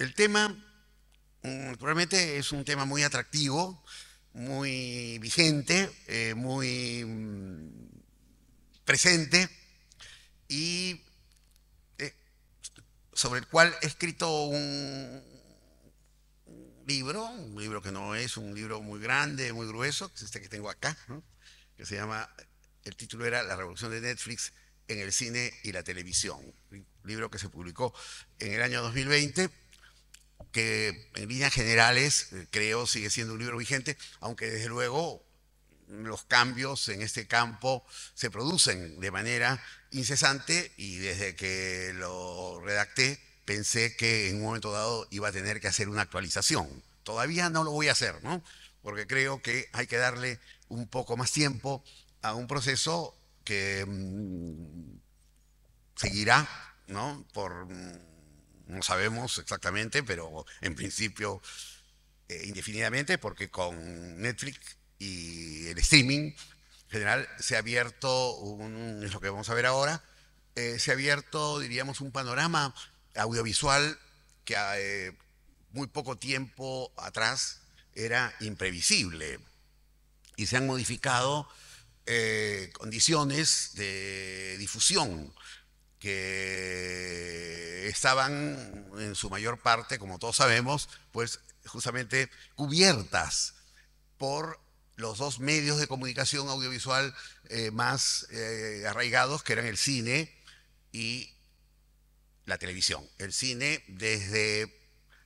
El tema, probablemente es un tema muy atractivo, muy vigente, muy presente y eh, sobre el cual he escrito un libro que no es un libro muy grande, muy grueso, que es este que tengo acá, ¿no? Que se llama, el título era La revolución de Netflix en el cine y la televisión, un libro que se publicó en el año 2020, que en líneas generales creo sigue siendo un libro vigente, aunque desde luego los cambios en este campo se producen de manera incesante y desde que lo redacté pensé que en un momento dado iba a tener que hacer una actualización. Todavía no lo voy a hacer, ¿no? Porque creo que hay que darle un poco más tiempo a un proceso que seguirá, ¿no? No sabemos exactamente, pero en principio indefinidamente, porque con Netflix y el streaming en general se ha abierto, es lo que vamos a ver ahora, se ha abierto, diríamos, un panorama audiovisual que muy poco tiempo atrás era imprevisible y se han modificado condiciones de difusión que estaban en su mayor parte, como todos sabemos, pues justamente cubiertas por los dos medios de comunicación audiovisual más arraigados, que eran el cine y la televisión. El cine desde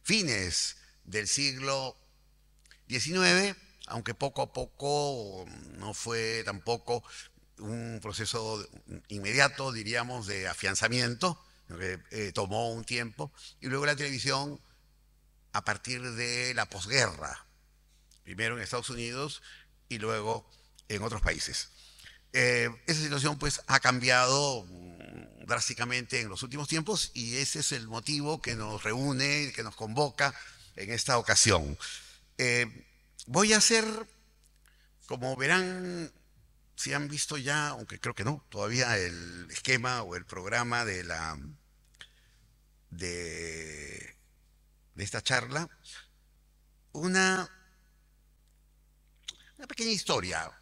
fines del siglo XIX, aunque poco a poco no fue tampoco un proceso inmediato, diríamos, de afianzamiento, que tomó un tiempo, y luego la televisión a partir de la posguerra, primero en Estados Unidos y luego en otros países. Esa situación pues ha cambiado drásticamente en los últimos tiempos y ese es el motivo que nos reúne, que nos convoca en esta ocasión. Eh, Voy a hacer, como verán, si han visto ya, aunque creo que no, todavía el esquema o el programa de, de esta charla, una, una pequeña historia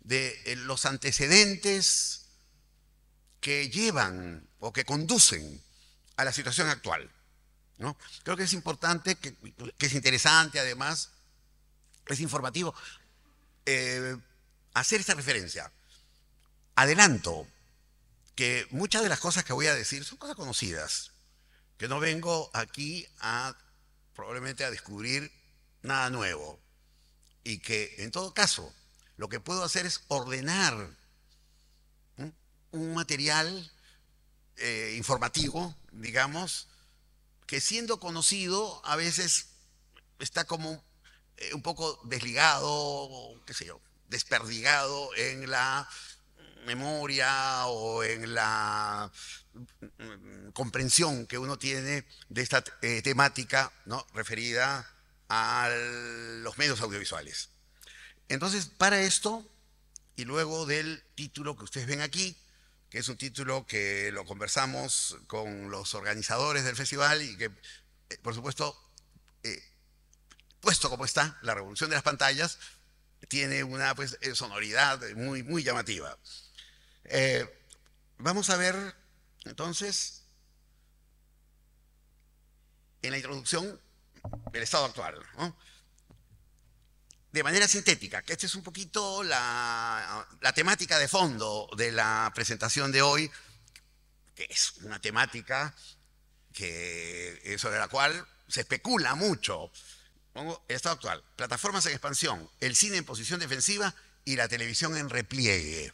de los antecedentes que llevan o que conducen a la situación actual, ¿no? Creo que es importante, que es interesante además, es informativo, eh, hacer esta referencia. Adelanto que muchas de las cosas que voy a decir son cosas conocidas, que no vengo aquí a probablemente a descubrir nada nuevo y que en todo caso lo que puedo hacer es ordenar un material informativo, digamos, que siendo conocido a veces está como un poco desligado, qué sé yo, desperdigado en la memoria o en la comprensión que uno tiene de esta temática, ¿no? Referida a los medios audiovisuales. Entonces, para esto, y luego del título que ustedes ven aquí, que es un título que lo conversamos con los organizadores del festival y que, por supuesto, eh, puesto como está, la revolución de las pantallas, tiene una pues, sonoridad muy, muy llamativa. Eh, Vamos a ver, entonces, en la introducción, el estado actual, ¿no? De manera sintética, que esta es un poquito la temática de fondo de la presentación de hoy, que es una temática sobre la cual se especula mucho. Pongo el estado actual, plataformas en expansión, el cine en posición defensiva y la televisión en repliegue.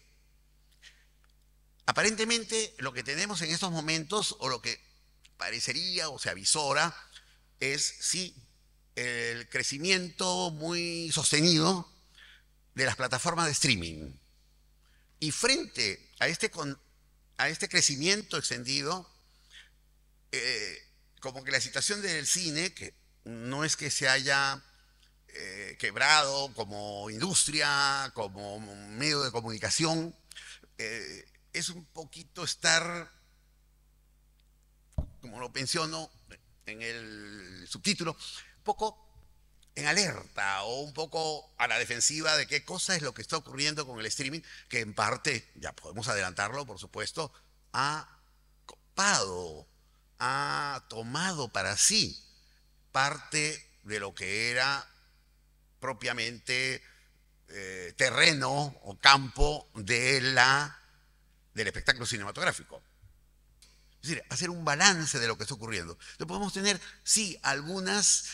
Aparentemente lo que tenemos en estos momentos, o lo que parecería o se avisora, es sí el crecimiento muy sostenido de las plataformas de streaming. Y frente a este crecimiento extendido, eh, como que la situación del cine, que no es que se haya quebrado como industria, como medio de comunicación, es un poquito estar, como lo menciono, en el subtítulo, un poco en alerta o un poco a la defensiva de qué cosa es lo que está ocurriendo con el streaming, que en parte, ya podemos adelantarlo, por supuesto, ha copado, ha tomado para sí parte de lo que era propiamente terreno o campo del espectáculo cinematográfico. Es decir, hacer un balance de lo que está ocurriendo. Entonces podemos tener, sí, algunas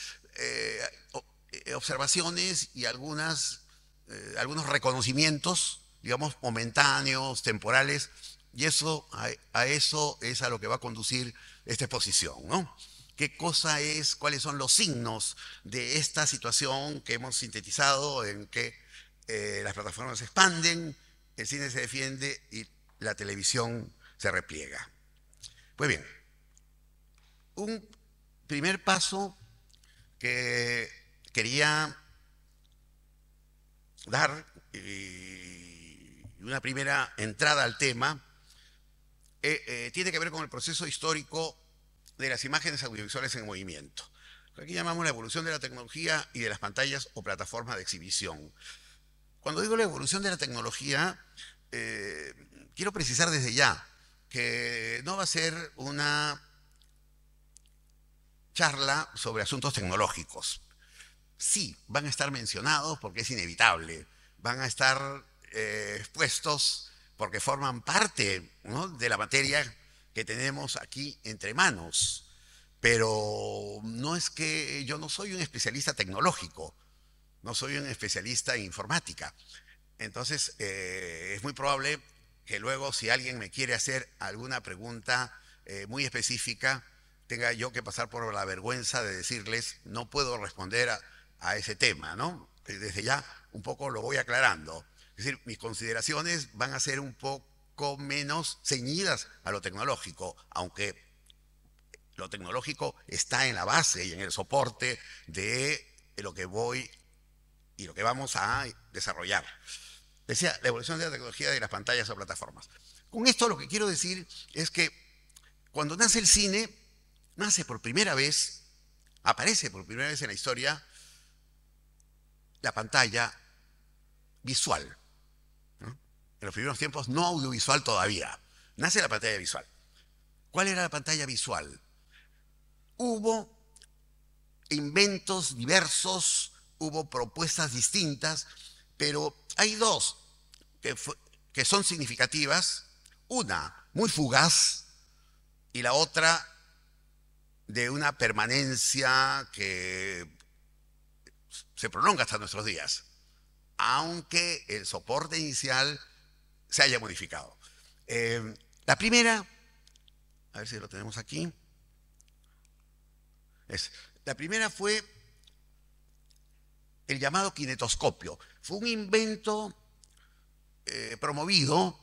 observaciones y algunos reconocimientos, digamos, momentáneos, temporales, y eso, a eso es a lo que va a conducir esta exposición, ¿no? ¿Qué cosa es, cuáles son los signos de esta situación que hemos sintetizado en que las plataformas se expanden, el cine se defiende y la televisión se repliega? Pues bien, un primer paso que quería dar y una primera entrada al tema tiene que ver con el proceso histórico de las imágenes audiovisuales en movimiento. Lo que aquí llamamos la evolución de la tecnología y de las pantallas o plataformas de exhibición. Cuando digo la evolución de la tecnología, quiero precisar desde ya que no va a ser una charla sobre asuntos tecnológicos. Sí, van a estar mencionados porque es inevitable, van a estar expuestos porque forman parte, ¿no?, de la materia que tenemos aquí entre manos. Pero no es que yo no soy un especialista tecnológico, no soy un especialista en informática. Entonces, es muy probable que luego, si alguien me quiere hacer alguna pregunta muy específica, tenga yo que pasar por la vergüenza de decirles, no puedo responder a ese tema, ¿no? Desde ya un poco lo voy aclarando. Es decir, mis consideraciones van a ser un poco menos ceñidas a lo tecnológico, aunque lo tecnológico está en la base y en el soporte de lo que voy y lo que vamos a desarrollar. Decía, la evolución de la tecnología de las pantallas o plataformas. Con esto lo que quiero decir es que cuando nace el cine, nace por primera vez, aparece por primera vez en la historia, la pantalla visual, ¿no? En los primeros tiempos no audiovisual todavía. Nace la pantalla visual. ¿Cuál era la pantalla visual? Hubo inventos diversos, hubo propuestas distintas, pero hay dos que son significativas. Una muy fugaz y la otra de una permanencia que se prolonga hasta nuestros días, aunque el soporte inicial se haya modificado. La primera, a ver si lo tenemos aquí, la primera fue el llamado kinetoscopio. Fue un invento promovido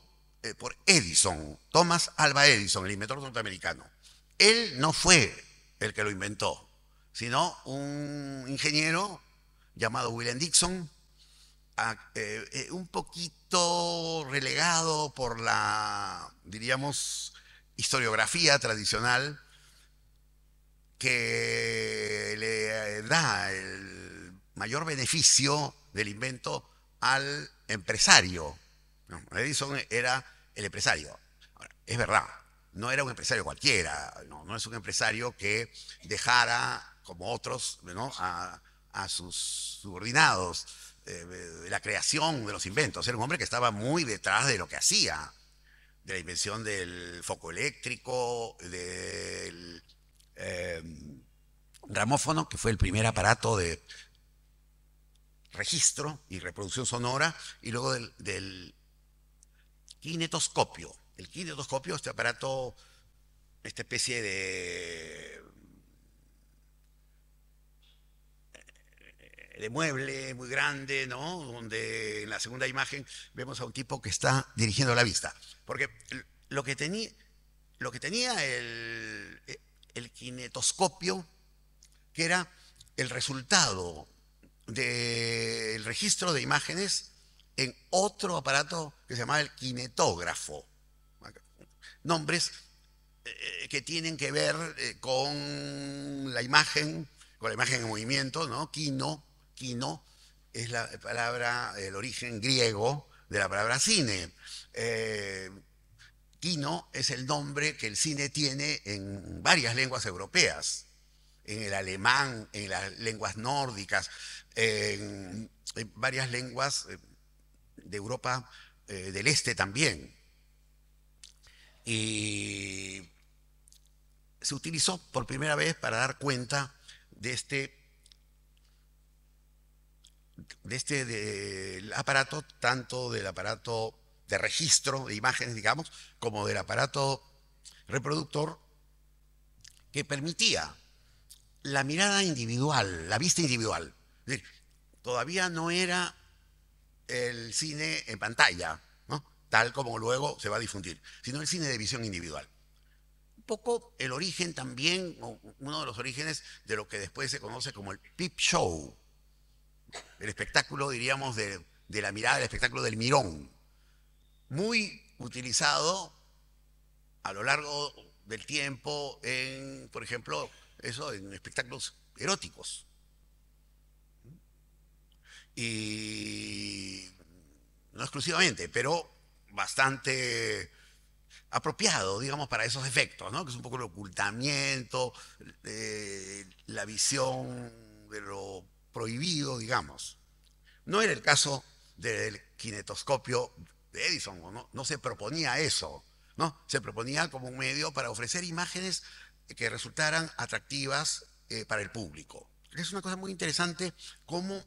por Edison, Thomas Alva Edison, el inventor norteamericano. Él no fue el que lo inventó, sino un ingeniero llamado William Dixon, un poquito relegado por la, diríamos, historiografía tradicional, que le da el mayor beneficio del invento al empresario. No, Edison era el empresario. Ahora, es verdad, no era un empresario cualquiera, no es un empresario que dejara, como otros, ¿no?, a sus subordinados la creación de los inventos. Era un hombre que estaba muy detrás de lo que hacía, de la invención del foco eléctrico, del gramófono, que fue el primer aparato de registro y reproducción sonora, y luego del kinetoscopio. El kinetoscopio, este aparato, esta especie de mueble muy grande, ¿no?, donde en la segunda imagen vemos a un tipo que está dirigiendo la vista. Porque lo que tenía el kinetoscopio, que era el resultado del registro de imágenes en otro aparato que se llamaba el kinetógrafo. Nombres que tienen que ver con la imagen, con la imagen en movimiento, ¿no? Kino es la palabra, el origen griego de la palabra cine. Kino es el nombre que el cine tiene en varias lenguas europeas, en el alemán, en las lenguas nórdicas, en varias lenguas de Europa del Este también. Y se utilizó por primera vez para dar cuenta de del aparato, tanto del aparato de registro de imágenes, digamos, como del aparato reproductor que permitía la mirada individual, la vista individual. Es decir, todavía no era el cine en pantalla, ¿no? Tal como luego se va a difundir, sino el cine de visión individual. Un poco el origen también, uno de los orígenes de lo que después se conoce como el peep show, el espectáculo, diríamos, de la mirada, el espectáculo del mirón, muy utilizado a lo largo del tiempo en, por ejemplo, eso, en espectáculos eróticos. Y no exclusivamente, pero bastante apropiado, digamos, para esos efectos, ¿no? Que es un poco el ocultamiento, la visión de lo prohibido, digamos. No era el caso del kinetoscopio de Edison, ¿no? No se proponía eso, ¿no? Se proponía como un medio para ofrecer imágenes que resultaran atractivas para el público. Es una cosa muy interesante cómo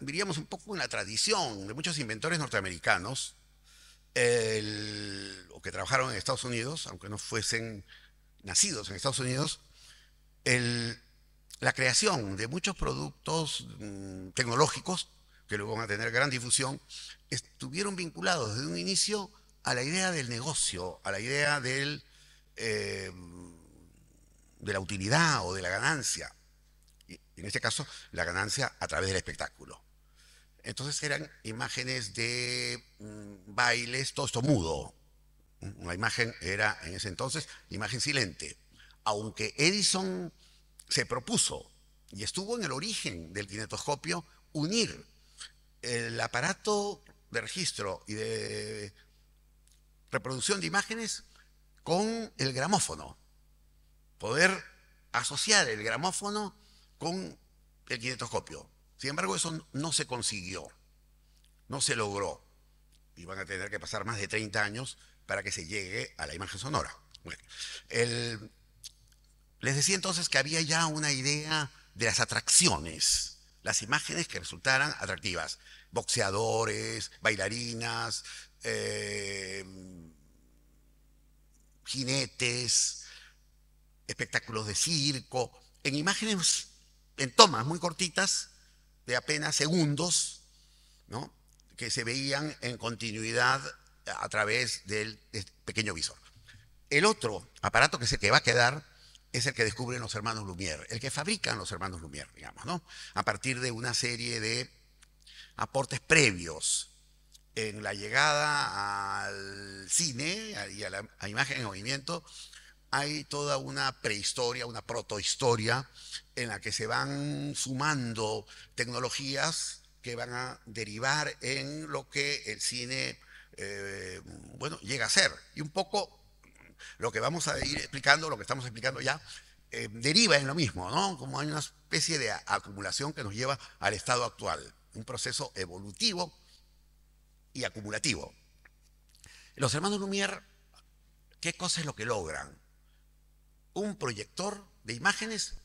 diríamos un poco en la tradición de muchos inventores norteamericanos, o que trabajaron en Estados Unidos, aunque no fuesen nacidos en Estados Unidos, la creación de muchos productos tecnológicos que luego van a tener gran difusión, estuvieron vinculados desde un inicio a la idea del negocio, a la idea de la utilidad o de la ganancia. Y en este caso, la ganancia a través del espectáculo. Entonces eran imágenes de bailes, todo esto mudo. La imagen era en ese entonces imagen silente. Aunque Edison se propuso y estuvo en el origen del kinetoscopio unir el aparato de registro y de reproducción de imágenes con el gramófono. Poder asociar el gramófono con el kinetoscopio. Sin embargo, eso no se consiguió, no se logró. Y van a tener que pasar más de 30 años para que se llegue a la imagen sonora. Bueno, les decía entonces que había ya una idea de las atracciones, las imágenes que resultaran atractivas. Boxeadores, bailarinas, jinetes, espectáculos de circo, en imágenes, en tomas muy cortitas, de apenas segundos, ¿no? Que se veían en continuidad a través del pequeño visor. El otro aparato que es el que va a quedar es el que descubren los hermanos Lumière, el que fabrican los hermanos Lumière, digamos, ¿no? A partir de una serie de aportes previos en la llegada al cine y a la imagen en movimiento. Hay toda una prehistoria, una protohistoria en la que se van sumando tecnologías que van a derivar en lo que el cine, bueno, llega a ser. Y un poco lo que vamos a ir explicando, lo que estamos explicando ya, deriva en lo mismo, ¿no? Como hay una especie de acumulación que nos lleva al estado actual, un proceso evolutivo y acumulativo. Los hermanos Lumière, ¿qué cosa es lo que logran? Un proyector de imágenes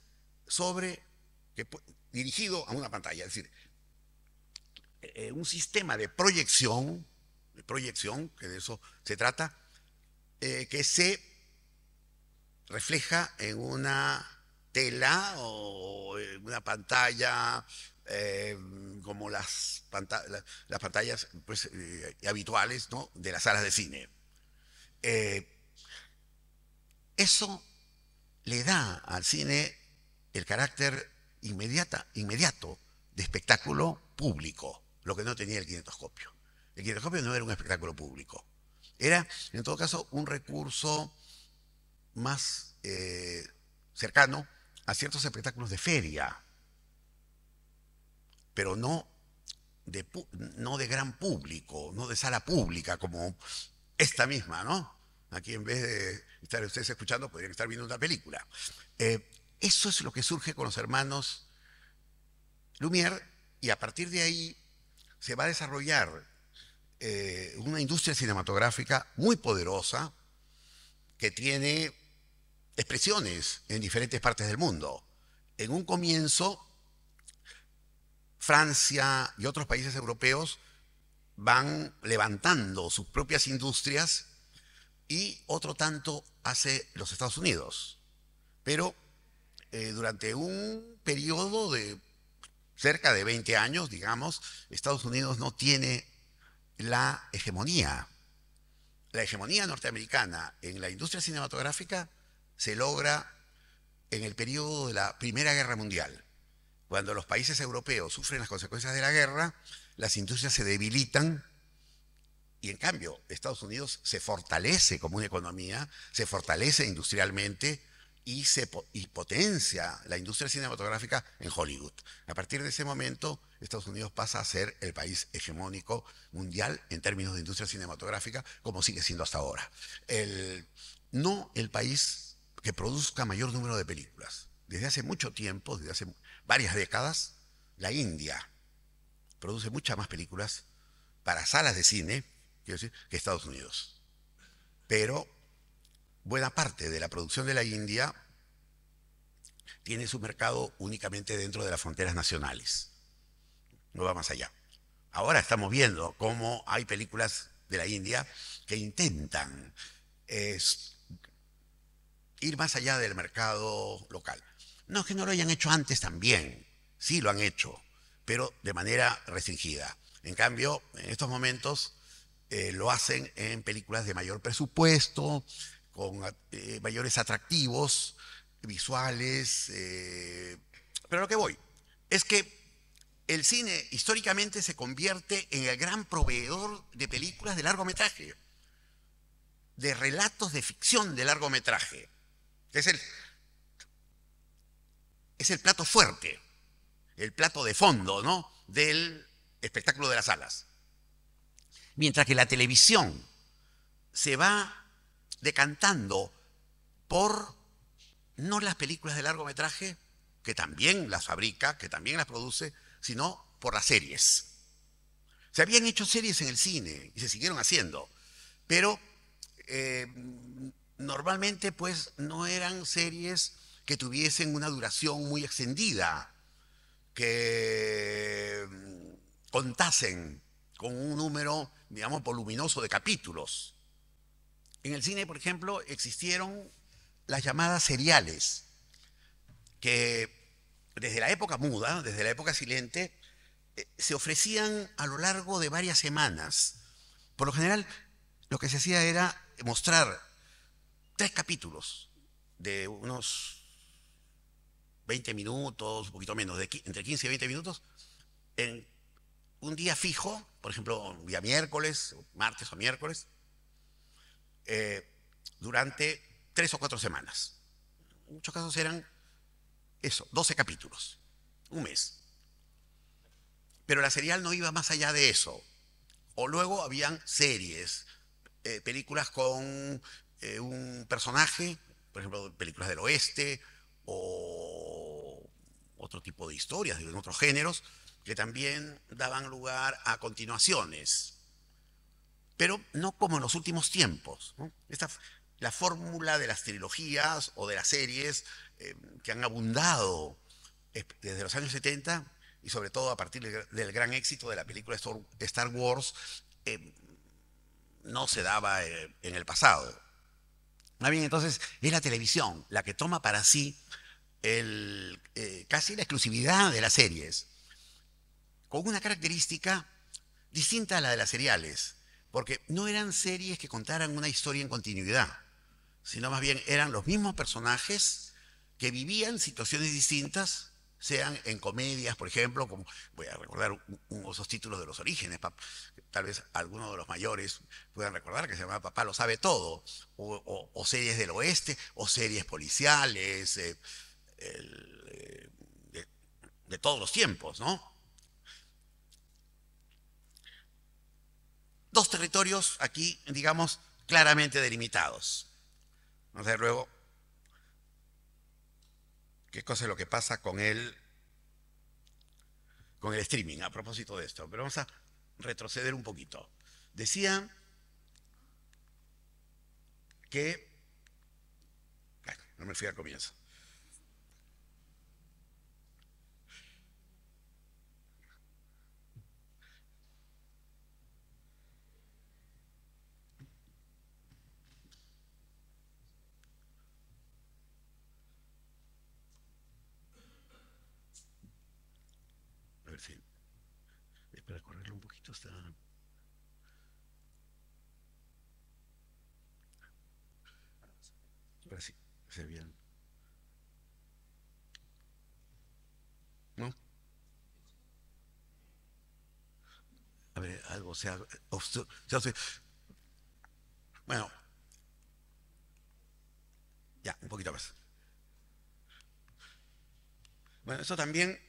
dirigido a una pantalla, es decir, un sistema de proyección, que de eso se trata, que se refleja en una tela o en una pantalla como las pantallas pues, habituales, ¿no? De las salas de cine. Eso le da al cine el carácter inmediato de espectáculo público, lo que no tenía el kinetoscopio. El kinetoscopio no era un espectáculo público. Era, en todo caso, un recurso más cercano a ciertos espectáculos de feria, pero no de gran público, no de sala pública como esta misma, ¿no? Aquí en vez de estar ustedes escuchando, podrían estar viendo una película. Eso es lo que surge con los hermanos Lumière y a partir de ahí se va a desarrollar una industria cinematográfica muy poderosa que tiene expresiones en diferentes partes del mundo. En un comienzo, Francia y otros países europeos van levantando sus propias industrias y otro tanto hace los Estados Unidos. Pero durante un periodo de cerca de 20 años, digamos, Estados Unidos no tiene la hegemonía. La hegemonía norteamericana en la industria cinematográfica se logra en el periodo de la Primera Guerra Mundial. Cuando los países europeos sufren las consecuencias de la guerra, las industrias se debilitan y en cambio Estados Unidos se fortalece como una economía, se fortalece industrialmente y potencia la industria cinematográfica en Hollywood. A partir de ese momento, Estados Unidos pasa a ser el país hegemónico mundial en términos de industria cinematográfica, como sigue siendo hasta ahora. No el país que produzca mayor número de películas. Desde hace mucho tiempo, desde hace varias décadas, la India produce muchas más películas para salas de cine, quiero decir, que Estados Unidos. Pero buena parte de la producción de la India tiene su mercado únicamente dentro de las fronteras nacionales. No va más allá. Ahora estamos viendo cómo hay películas de la India que intentan ir más allá del mercado local. No es que no lo hayan hecho antes también, sí lo han hecho, pero de manera restringida. En cambio, en estos momentos lo hacen en películas de mayor presupuesto, con mayores atractivos visuales. Pero a lo que voy es que el cine históricamente se convierte en el gran proveedor de películas de largometraje, de relatos de ficción de largometraje. Es el plato fuerte, el plato de fondo, ¿no?, del espectáculo de las salas. Mientras que la televisión se va decantando por no las películas de largometraje, que también las fabrica, que también las produce, sino por las series. Se habían hecho series en el cine y se siguieron haciendo, pero normalmente pues no eran series que tuviesen una duración muy extendida, que contasen con un número, digamos, voluminoso de capítulos. En el cine, por ejemplo, existieron las llamadas seriales, que desde la época muda, desde la época silente, se ofrecían a lo largo de varias semanas. Por lo general, lo que se hacía era mostrar 3 capítulos de unos 20 minutos, un poquito menos, entre 15 y 20 minutos, en un día fijo, por ejemplo, un día miércoles, martes o miércoles, durante 3 o 4 semanas. En muchos casos eran 12 capítulos, un mes. Pero la serial no iba más allá de eso. O luego habían series, películas con un personaje, por ejemplo, películas del oeste o otro tipo de historias en otros géneros, que también daban lugar a continuaciones. Pero no como en los últimos tiempos, ¿no? La fórmula de las trilogías o de las series que han abundado desde los años 70 y sobre todo a partir del gran éxito de la película Star Wars, no se daba en el pasado. Más bien, entonces, es la televisión la que toma para sí casi la exclusividad de las series, con una característica distinta a la de las seriales, porque no eran series que contaran una historia en continuidad, sino más bien eran los mismos personajes que vivían situaciones distintas sean en comedias, por ejemplo, como voy a recordar esos títulos de Los Orígenes, tal vez algunos de los mayores puedan recordar, que se llama Papá lo sabe todo, o series del oeste, o series policiales, de, de todos los tiempos, ¿no? Dos territorios aquí, digamos, claramente delimitados. Vamos a ver luego qué cosa es lo que pasa con el streaming a propósito de esto. Pero vamos a retroceder un poquito. Decía que... Ay, no me fui al comienzo. A ver si... Espera, correrlo un poquito. Está... Ahora sí, se bien. ¿No? A ver, algo sea... Bueno, ya, un poquito más. Bueno, eso también...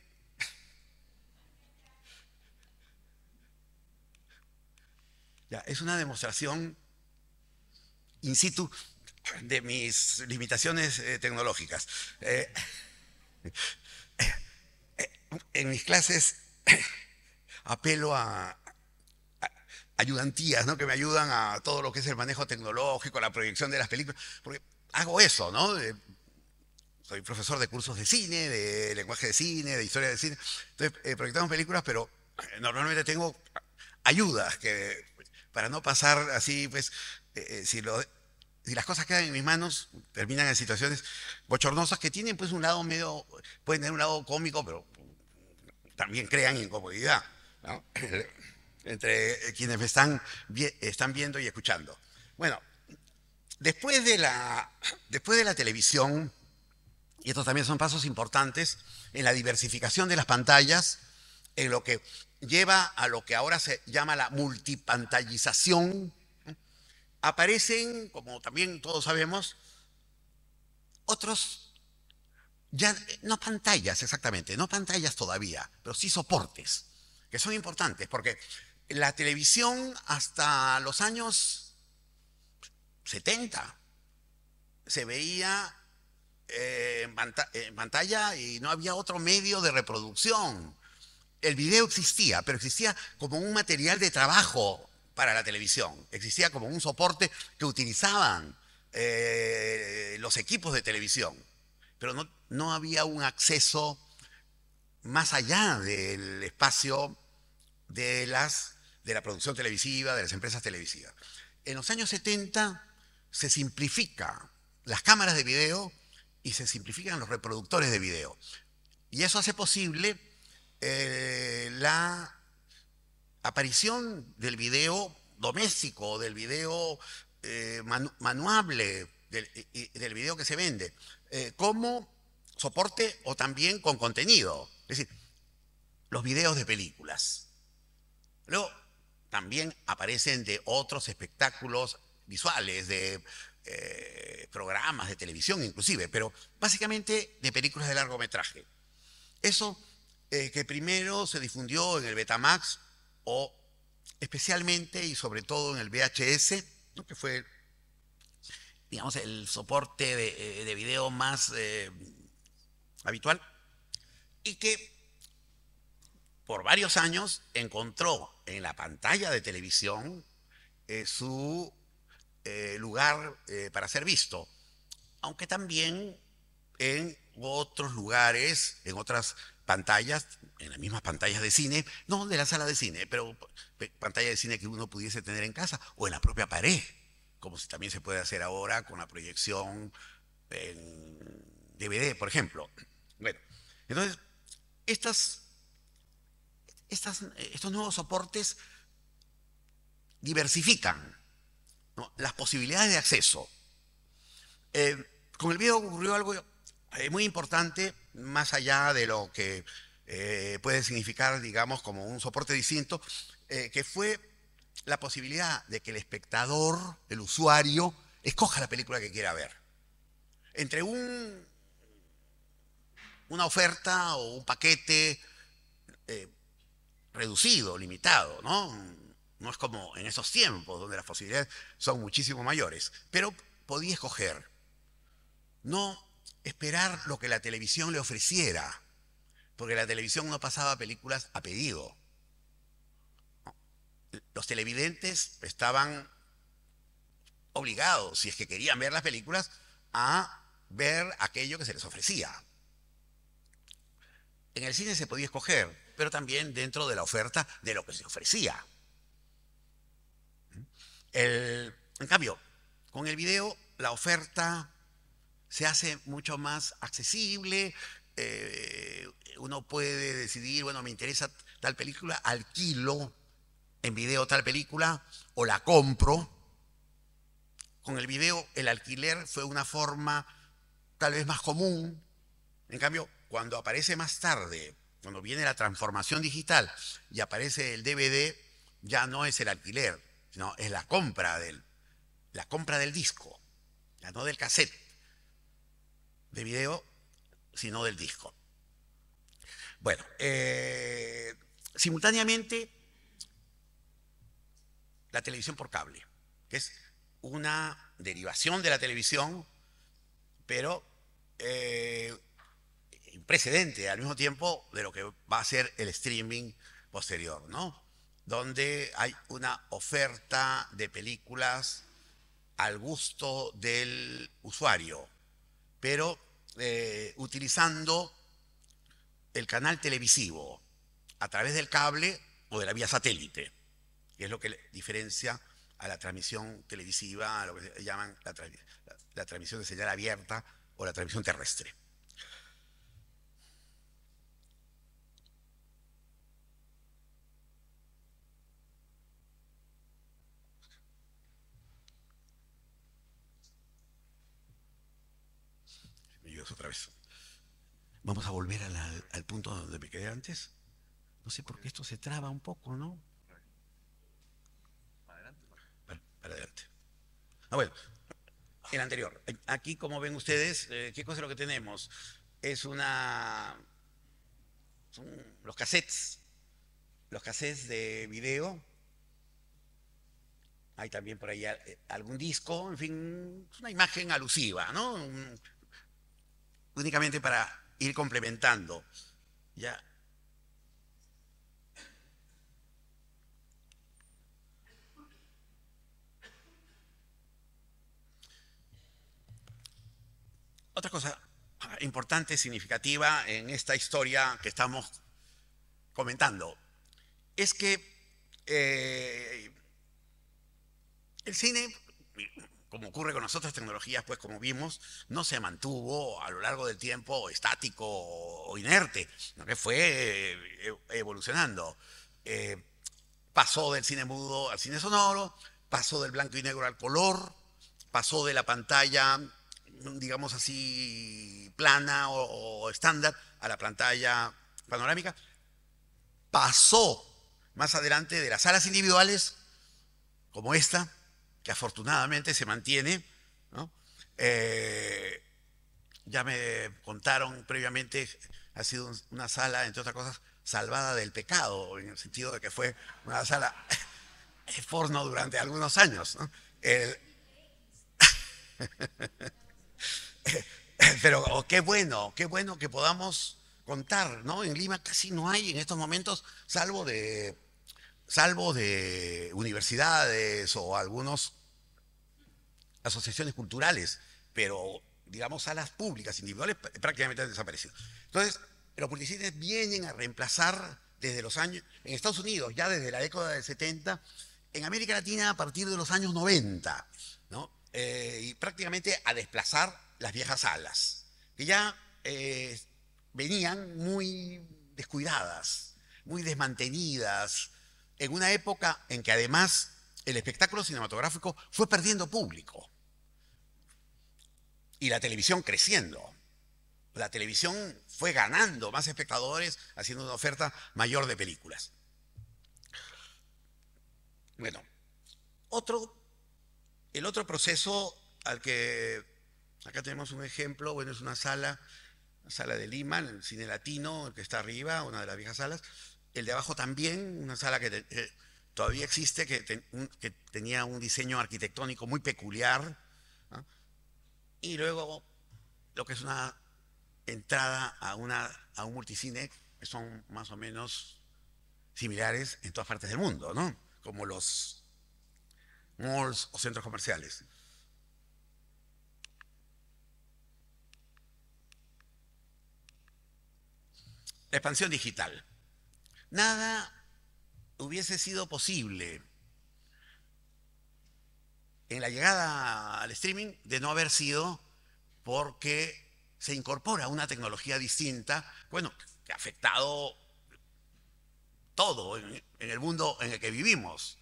Ya, es una demostración in situ de mis limitaciones tecnológicas. En mis clases apelo a ayudantías, ¿no? Que me ayudan a todo lo que es el manejo tecnológico, la proyección de las películas, porque hago eso, ¿no? Soy profesor de cursos de cine, de lenguaje de cine, de historia del cine. Entonces, proyectamos películas, pero normalmente tengo ayudas para no pasar así, pues, si las cosas quedan en mis manos, terminan en situaciones bochornosas que tienen pues un lado medio, pueden tener un lado cómico, pero también crean incomodidad, ¿no? Entre quienes me están viendo y escuchando. Bueno, después de la televisión, y estos también son pasos importantes en la diversificación de las pantallas, en lo que lleva a lo que ahora se llama la multipantallización, aparecen, como también todos sabemos, otros, ya no pantallas exactamente, no pantallas todavía, pero sí soportes, que son importantes, porque la televisión hasta los años 70 se veía en pantalla y no había otro medio de reproducción. El video existía, pero existía como un material de trabajo para la televisión. Existía como un soporte que utilizaban los equipos de televisión. Pero no había un acceso más allá del espacio de la producción televisiva, de las empresas televisivas. En los años 70 se simplifica las cámaras de video y se simplifican los reproductores de video. Y eso hace posible la aparición del video doméstico, del video manuable, del video que se vende, como soporte o también con contenido. Es decir, los videos de películas. Luego también aparecen de otros espectáculos visuales, de programas de televisión inclusive, pero básicamente de películas de largometraje. Eso que primero se difundió en el Betamax o especialmente y sobre todo en el VHS, ¿no? Que fue, digamos, el soporte de video más habitual y que por varios años encontró en la pantalla de televisión su lugar para ser visto, aunque también en otros lugares, en otras pantallas, en las mismas pantallas de cine, no de la sala de cine, pero pantalla de cine que uno pudiese tener en casa o en la propia pared, como también se puede hacer ahora con la proyección en DVD, por ejemplo. Bueno, entonces, estos nuevos soportes diversifican, ¿no?, las posibilidades de acceso. Con el video ocurrió algo muy importante, más allá de lo que puede significar, digamos, como un soporte distinto, que fue la posibilidad de que el espectador, el usuario, escoja la película que quiera ver. Entre una oferta o un paquete eh, reducido, limitado, ¿no? No es como en esos tiempos donde las posibilidades son muchísimo mayores, pero podía escoger, no esperar lo que la televisión le ofreciera, porque la televisión no pasaba películas a pedido. Los televidentes estaban obligados, si es que querían ver las películas, a ver aquello que se les ofrecía. En el cine se podía escoger, pero también dentro de la oferta de lo que se ofrecía. En cambio, con el video la oferta se hace mucho más accesible. Uno puede decidir, bueno, me interesa tal película, alquilo en video tal película o la compro. Con el video el alquiler fue una forma tal vez más común. En cambio, cuando aparece más tarde, cuando viene la transformación digital y aparece el DVD, ya no es el alquiler, sino es la compra del disco, ya no del cassette de video, sino del disco. Bueno, simultáneamente la televisión por cable, que es una derivación de la televisión, pero un precedente al mismo tiempo de lo que va a ser el streaming posterior, ¿no? Donde hay una oferta de películas al gusto del usuario, pero utilizando el canal televisivo a través del cable o de la vía satélite, que es lo que le diferencia a la transmisión televisiva, a lo que se llaman la transmisión de señal abierta o la transmisión terrestre. Me ayudas otra vez. Vamos a volver al punto donde me quedé antes. No sé por qué esto se traba un poco, ¿no? Para adelante. Ah, bueno, el anterior. Aquí, como ven ustedes, ¿qué cosa es lo que tenemos? Es son los cassettes de video. Hay también por ahí algún disco, en fin, es una imagen alusiva, ¿no? Únicamente para ir complementando. Ya. Otra cosa importante, significativa en esta historia que estamos comentando, es que el cine, como ocurre con las otras tecnologías, pues como vimos, no se mantuvo a lo largo del tiempo estático o inerte, sino que fue evolucionando. Pasó del cine mudo al cine sonoro, pasó del blanco y negro al color, pasó de la pantalla, digamos así, plana o estándar a la pantalla panorámica, pasó más adelante de las salas individuales, como esta, que afortunadamente se mantiene, ¿no? Ya me contaron previamente, ha sido una sala, entre otras cosas, salvada del pecado, en el sentido de que fue una sala porno durante algunos años, ¿no? Pero qué bueno que podamos contar, ¿no? En Lima casi no hay en estos momentos, salvo de universidades o algunas asociaciones culturales, pero digamos salas públicas, individuales, prácticamente han desaparecido. Entonces, los multicines vienen a reemplazar desde los años, en Estados Unidos ya desde la década del 70, en América Latina a partir de los años 90, ¿no? Y prácticamente a desplazar las viejas salas, que ya venían muy descuidadas, muy desmantenidas, en una época en que además el espectáculo cinematográfico fue perdiendo público y la televisión creciendo. la televisión fue ganando más espectadores, haciendo una oferta mayor de películas. Bueno, el otro proceso al que acá tenemos un ejemplo, bueno, es una sala de Lima, el Cine Latino, el que está arriba, una de las viejas salas. El de abajo también, una sala que todavía existe, que tenía un diseño arquitectónico muy peculiar, ¿no? Y luego lo que es una entrada a un multicine, que son más o menos similares en todas partes del mundo, ¿no? Como los malls o centros comerciales. La expansión digital. Nada hubiese sido posible en la llegada al streaming de no haber sido porque se incorpora una tecnología distinta, bueno, que ha afectado todo en el mundo en el que vivimos,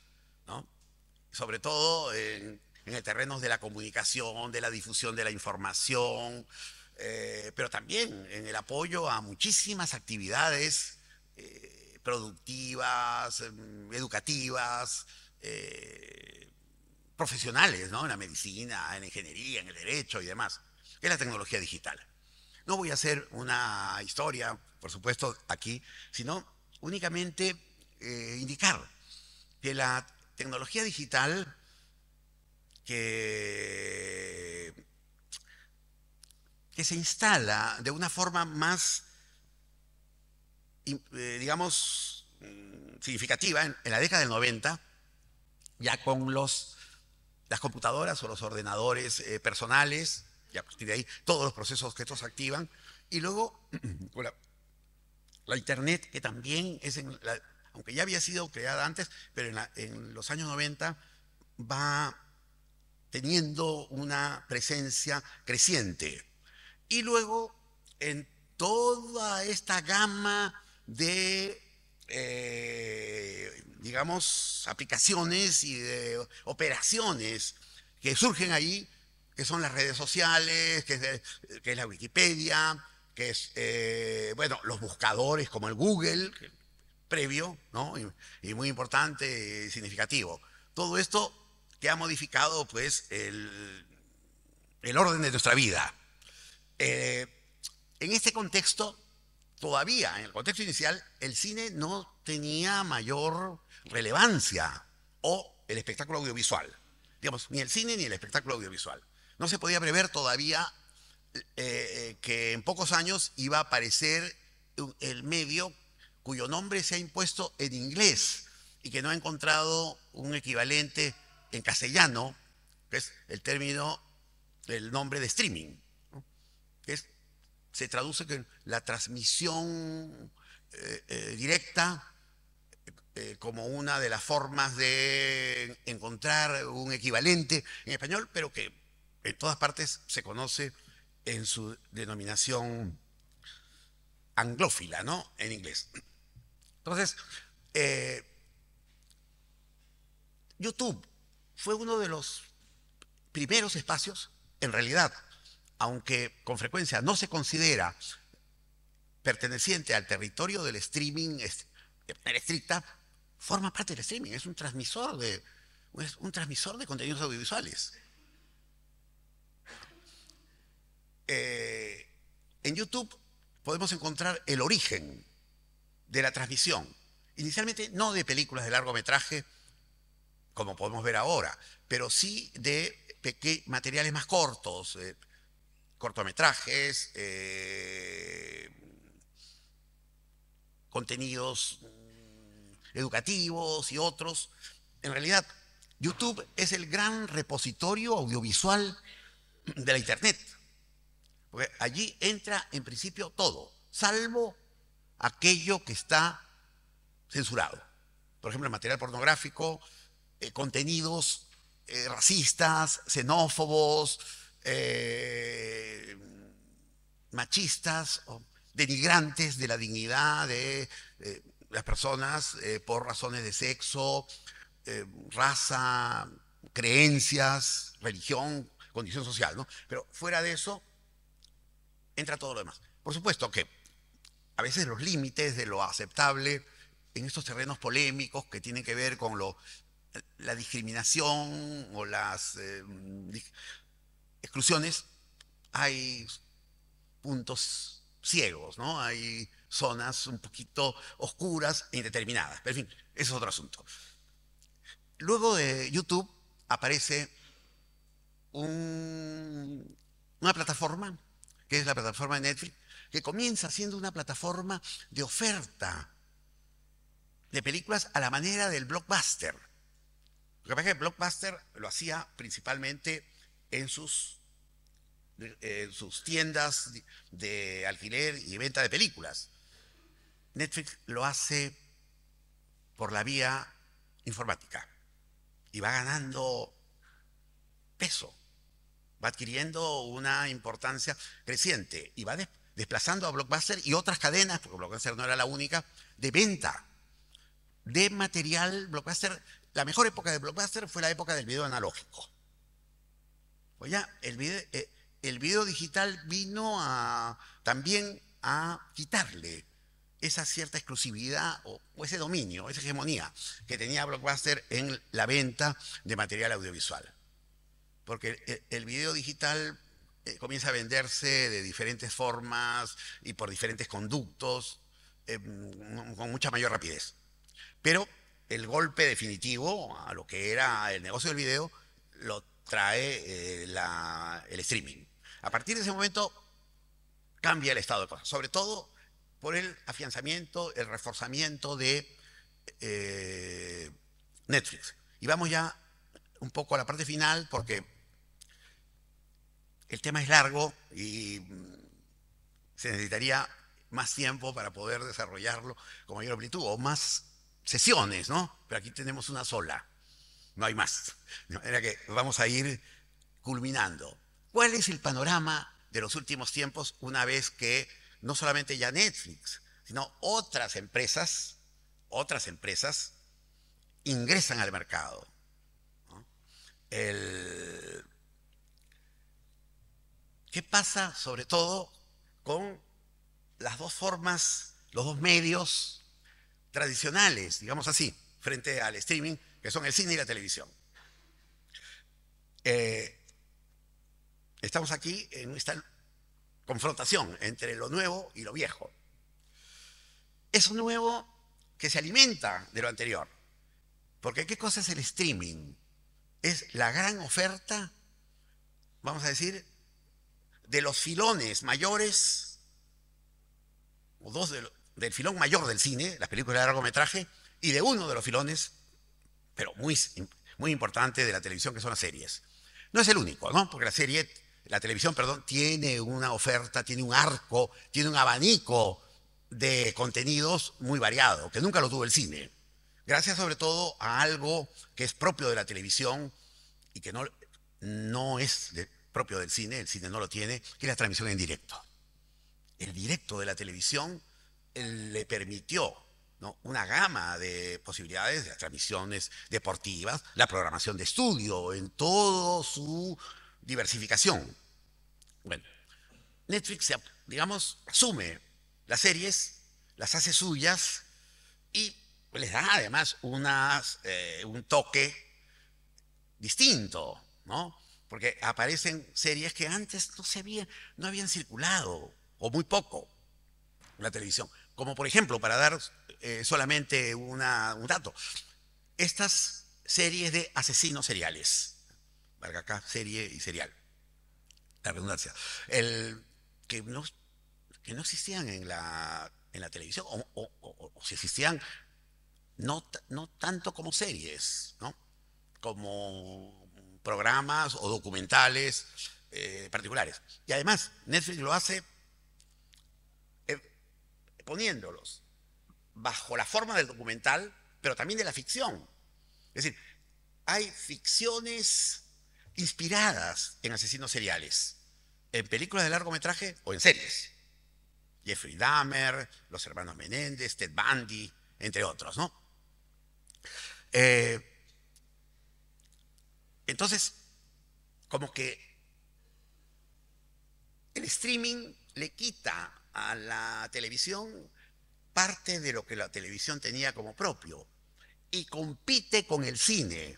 ¿no? Sobre todo en el terreno de la comunicación, de la difusión de la información, pero también en el apoyo a muchísimas actividades productivas, educativas, profesionales, ¿no? En la medicina, en la ingeniería, en el derecho y demás, que es la tecnología digital. No voy a hacer una historia, por supuesto, aquí, sino únicamente indicar que la tecnología digital que, que se instala de una forma más, digamos, significativa en la década del 90, ya con las computadoras o los ordenadores personales, y a partir de ahí todos los procesos que estos activan, y luego con la Internet, que también aunque ya había sido creada antes, pero en los años 90 va teniendo una presencia creciente. Y luego, en toda esta gama de, digamos, aplicaciones y de operaciones que surgen ahí, que son las redes sociales, que es la Wikipedia, que es, bueno, los buscadores como el Google, previo, ¿no? Y muy importante y significativo. Todo esto que ha modificado, pues, el orden de nuestra vida. En este contexto, todavía, en el contexto inicial, el cine no tenía mayor relevancia, o el espectáculo audiovisual. Digamos, ni el cine ni el espectáculo audiovisual. No se podía prever todavía que en pocos años iba a aparecer el medio cuyo nombre se ha impuesto en inglés y que no ha encontrado un equivalente en castellano, que es el nombre de streaming, ¿no? Que se traduce con la transmisión directa como una de las formas de encontrar un equivalente en español, pero que en todas partes se conoce en su denominación anglófila, ¿no? En inglés. Entonces, YouTube fue uno de los primeros espacios, en realidad, aunque con frecuencia no se considera perteneciente al territorio del streaming de manera estricta, forma parte del streaming, es un transmisor de contenidos audiovisuales. En YouTube podemos encontrar el origen de la transmisión, inicialmente no de películas de largometraje, como podemos ver ahora, pero sí de materiales más cortos, cortometrajes, contenidos educativos y otros. En realidad, YouTube es el gran repositorio audiovisual de la Internet, porque allí entra en principio todo, salvo aquello que está censurado. Por ejemplo, el material pornográfico, contenidos racistas, xenófobos, machistas, o denigrantes de la dignidad de las personas por razones de sexo, raza, creencias, religión, condición social, ¿no? Pero fuera de eso, entra todo lo demás. Por supuesto que a veces los límites de lo aceptable en estos terrenos polémicos que tienen que ver con la discriminación o las exclusiones, hay puntos ciegos, ¿no? Hay zonas un poquito oscuras e indeterminadas. Pero en fin, ese es otro asunto. Luego de YouTube aparece una plataforma, que es la plataforma de Netflix, que comienza siendo una plataforma de oferta de películas a la manera del Blockbuster. Lo que pasa es que Blockbuster lo hacía principalmente en sus tiendas de alquiler y venta de películas. Netflix lo hace por la vía informática y va ganando peso, va adquiriendo una importancia creciente y va desplazando a Blockbuster y otras cadenas, porque Blockbuster no era la única, de venta de material. Blockbuster, la mejor época de Blockbuster fue la época del video analógico. Pues ya el video digital vino también a quitarle esa cierta exclusividad o ese dominio, esa hegemonía que tenía Blockbuster en la venta de material audiovisual. Porque el video digital comienza a venderse de diferentes formas y por diferentes conductos con mucha mayor rapidez. Pero el golpe definitivo a lo que era el negocio del video lo trae el streaming. A partir de ese momento cambia el estado de cosas, sobre todo por el afianzamiento, el reforzamiento de Netflix. Y vamos ya un poco a la parte final porque el tema es largo y se necesitaría más tiempo para poder desarrollarlo con mayor amplitud o más sesiones, ¿no? Pero aquí tenemos una sola, no hay más. De manera que vamos a ir culminando. ¿Cuál es el panorama de los últimos tiempos una vez que no solamente ya Netflix, sino otras empresas ingresan al mercado, ¿no? ¿Qué pasa sobre todo con las dos formas, los dos medios tradicionales, digamos así, frente al streaming, que son el cine y la televisión? Estamos aquí en esta confrontación entre lo nuevo y lo viejo. Eso nuevo que se alimenta de lo anterior. Porque ¿qué cosa es el streaming? Es la gran oferta, vamos a decir, de los filones mayores, o dos del filón mayor del cine, las películas de largometraje, y de uno de los filones, pero muy, muy importante, de la televisión, que son las series. No es el único, ¿no? Porque la televisión, perdón, tiene una oferta, tiene un arco, tiene un abanico de contenidos muy variado, que nunca lo tuvo el cine. Gracias sobre todo a algo que es propio de la televisión y que no es propio del cine, el cine no lo tiene, que es la transmisión en directo. El directo de la televisión le permitió, ¿no?, una gama de posibilidades de las transmisiones deportivas, la programación de estudio en toda su diversificación. Bueno, Netflix, digamos, asume las series, las hace suyas y les da además un toque distinto, ¿no? Porque aparecen series que antes no habían circulado, o muy poco, en la televisión. Como por ejemplo, para dar solamente un dato, estas series de asesinos seriales, valga acá, serie y serial, la redundancia, que no existían en la televisión, o si existían, no tanto como series, ¿no?, como programas o documentales particulares. Y además, Netflix lo hace poniéndolos bajo la forma del documental, pero también de la ficción. Es decir, hay ficciones inspiradas en asesinos seriales, en películas de largometraje o en series. Jeffrey Dahmer, los hermanos Menéndez, Ted Bundy, entre otros, ¿no? Entonces, como que el streaming le quita a la televisión parte de lo que la televisión tenía como propio y compite con el cine.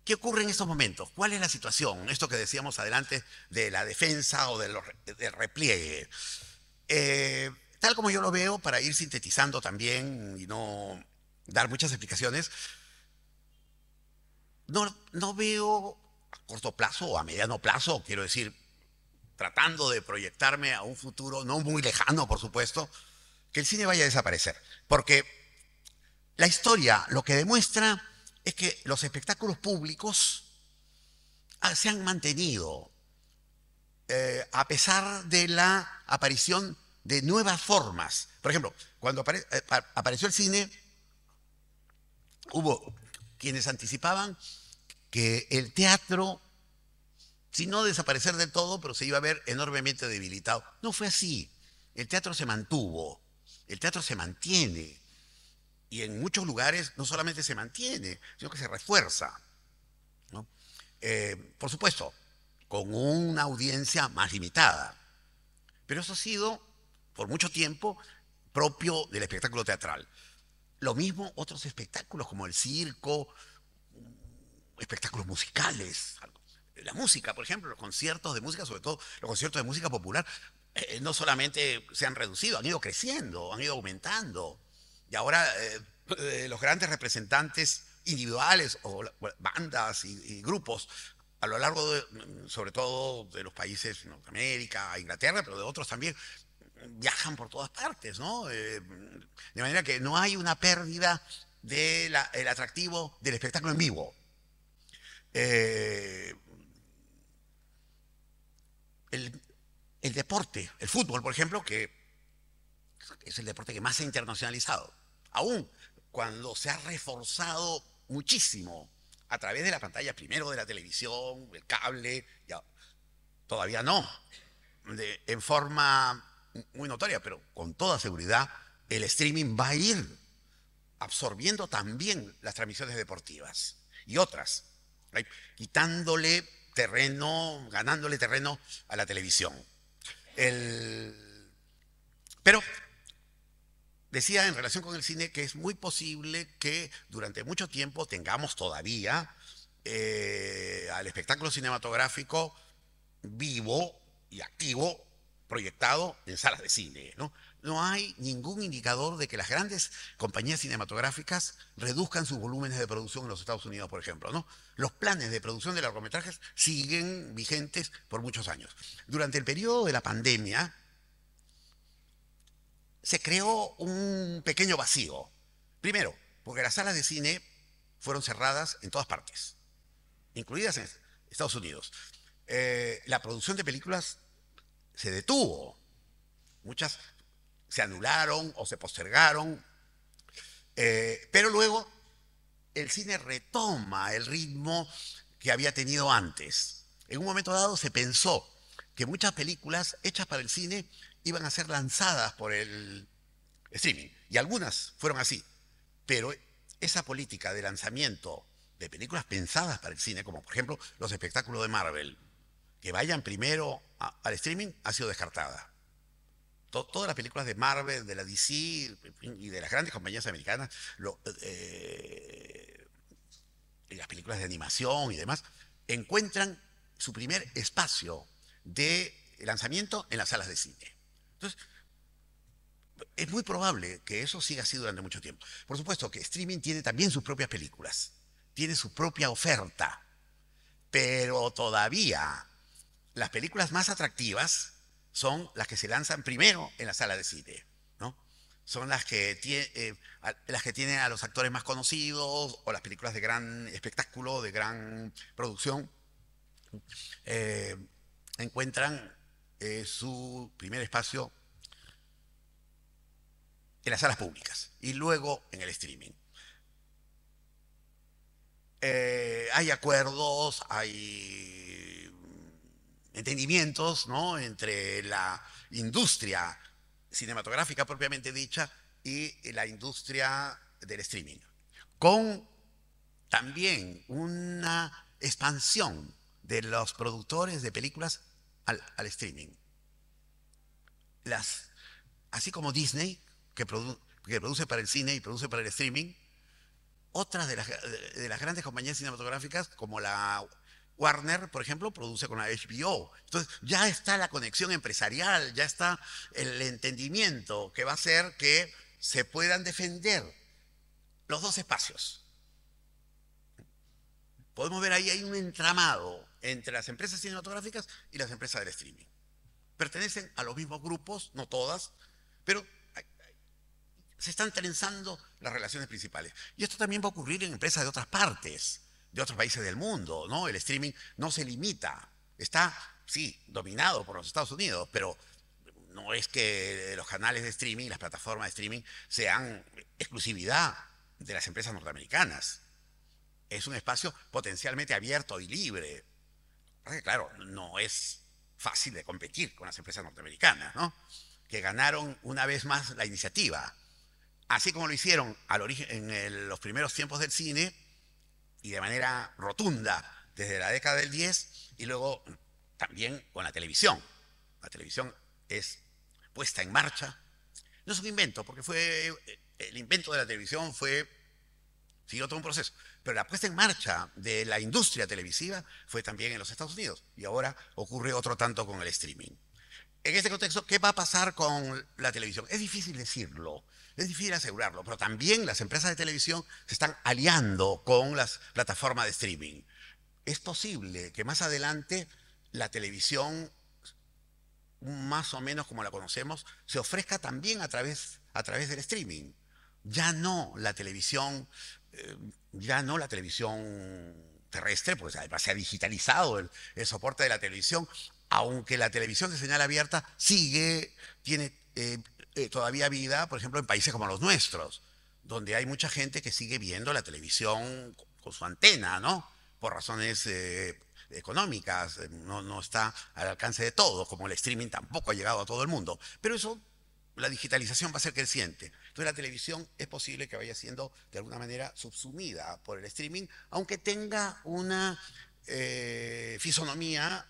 ¿Qué ocurre en estos momentos? ¿Cuál es la situación? Esto que decíamos adelante de la defensa o del repliegue. Tal como yo lo veo, para ir sintetizando también y no dar muchas explicaciones, no veo a corto plazo o a mediano plazo, quiero decir, tratando de proyectarme a un futuro no muy lejano, por supuesto, que el cine vaya a desaparecer. Porque la historia lo que demuestra es que los espectáculos públicos se han mantenido a pesar de la aparición de nuevas formas. Por ejemplo, cuando apareció el cine, hubo quienes anticipaban que el teatro, si no desaparecer del todo, pero se iba a ver enormemente debilitado. No fue así. El teatro se mantuvo, el teatro se mantiene, y en muchos lugares no solamente se mantiene, sino que se refuerza, ¿no? Por supuesto, con una audiencia más limitada. Pero eso ha sido, por mucho tiempo, propio del espectáculo teatral. Lo mismo otros espectáculos como el circo, espectáculos musicales. La música, por ejemplo, los conciertos de música, sobre todo los conciertos de música popular, no solamente se han reducido, han ido creciendo, han ido aumentando. Y ahora los grandes representantes individuales o bandas y grupos a lo largo de, sobre todo de los países de Norteamérica, Inglaterra, pero de otros también, viajan por todas partes, ¿no? De manera que no hay una pérdida del atractivo del espectáculo en vivo. Eh, el, el deporte, el fútbol, por ejemplo, que es el deporte que más se ha internacionalizado, aún cuando se ha reforzado muchísimo a través de la pantalla, primero de la televisión, el cable, ya, todavía no, en forma muy notoria, pero con toda seguridad, el streaming va a ir absorbiendo también las transmisiones deportivas y otras, ¿right? Quitándole terreno, ganándole terreno a la televisión. Pero decía en relación con el cine que es muy posible que durante mucho tiempo tengamos todavía al espectáculo cinematográfico vivo y activo, proyectado en salas de cine, ¿no? No hay ningún indicador de que las grandes compañías cinematográficas reduzcan sus volúmenes de producción en los Estados Unidos, por ejemplo, ¿no? Los planes de producción de largometrajes siguen vigentes por muchos años. Durante el periodo de la pandemia se creó un pequeño vacío. Primero, porque las salas de cine fueron cerradas en todas partes, incluidas en Estados Unidos. La producción de películas se detuvo. Muchas se anularon o se postergaron, pero luego el cine retoma el ritmo que había tenido antes. En un momento dado se pensó que muchas películas hechas para el cine iban a ser lanzadas por el streaming, y algunas fueron así, pero esa política de lanzamiento de películas pensadas para el cine, como por ejemplo los espectáculos de Marvel, que vayan primero al streaming, ha sido descartada. Todas las películas de Marvel, de la DC y de las grandes compañías americanas, y las películas de animación y demás, encuentran su primer espacio de lanzamiento en las salas de cine. Entonces, es muy probable que eso siga así durante mucho tiempo. Por supuesto que streaming tiene también sus propias películas, tiene su propia oferta, pero todavía las películas más atractivas son las que se lanzan primero en la sala de cine, ¿no? Son las que tienen a los actores más conocidos o las películas de gran espectáculo, de gran producción, eh, encuentran su primer espacio en las salas públicas y luego en el streaming. Hay acuerdos, hay entendimientos, ¿no?, entre la industria cinematográfica propiamente dicha y la industria del streaming, con también una expansión de los productores de películas al streaming. Así como Disney, que produce para el cine y produce para el streaming, otras de las grandes compañías cinematográficas, como la Warner, por ejemplo, produce con la HBO. Entonces, ya está la conexión empresarial, ya está el entendimiento que va a hacer que se puedan defender los dos espacios. Podemos ver ahí hay un entramado entre las empresas cinematográficas y las empresas del streaming. Pertenecen a los mismos grupos, no todas, pero se están trenzando las relaciones principales. Y esto también va a ocurrir en empresas de otras partes, de otros países del mundo, ¿no? El streaming no se limita, está, sí, dominado por los Estados Unidos, pero no es que los canales de streaming, las plataformas de streaming, sean exclusividad de las empresas norteamericanas. Es un espacio potencialmente abierto y libre. Porque, claro, no es fácil de competir con las empresas norteamericanas, ¿no? Que ganaron una vez más la iniciativa. Así como lo hicieron en los primeros tiempos del cine y de manera rotunda desde la década del 10 y luego también con la televisión. La televisión es puesta en marcha. No es un invento, porque el invento de la televisión siguió todo un proceso. Pero la puesta en marcha de la industria televisiva fue también en los Estados Unidos. Y ahora ocurre otro tanto con el streaming. En este contexto, ¿qué va a pasar con la televisión? Es difícil decirlo, es difícil asegurarlo, pero también las empresas de televisión se están aliando con las plataformas de streaming. Es posible que más adelante la televisión, más o menos como la conocemos, se ofrezca también a través del streaming. Ya no la televisión, terrestre, pues además se ha digitalizado el soporte de la televisión, aunque la televisión de señal abierta tiene todavía vida, por ejemplo, en países como los nuestros, donde hay mucha gente que sigue viendo la televisión con su antena, ¿no? Por razones económicas, no está al alcance de todos, como el streaming tampoco ha llegado a todo el mundo. Pero eso, la digitalización va a ser creciente. Entonces la televisión es posible que vaya siendo de alguna manera subsumida por el streaming, aunque tenga una fisonomía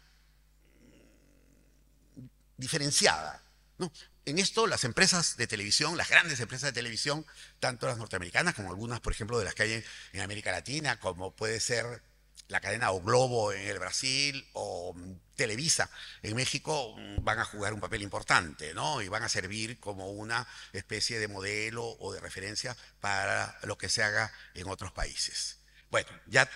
diferenciada, ¿no? En esto las empresas de televisión, las grandes empresas de televisión, tanto las norteamericanas como algunas, por ejemplo, de las que hay en América Latina, como puede ser la cadena O Globo en el Brasil o Televisa en México, van a jugar un papel importante, ¿no? Y van a servir como una especie de modelo o de referencia para lo que se haga en otros países. Bueno, ya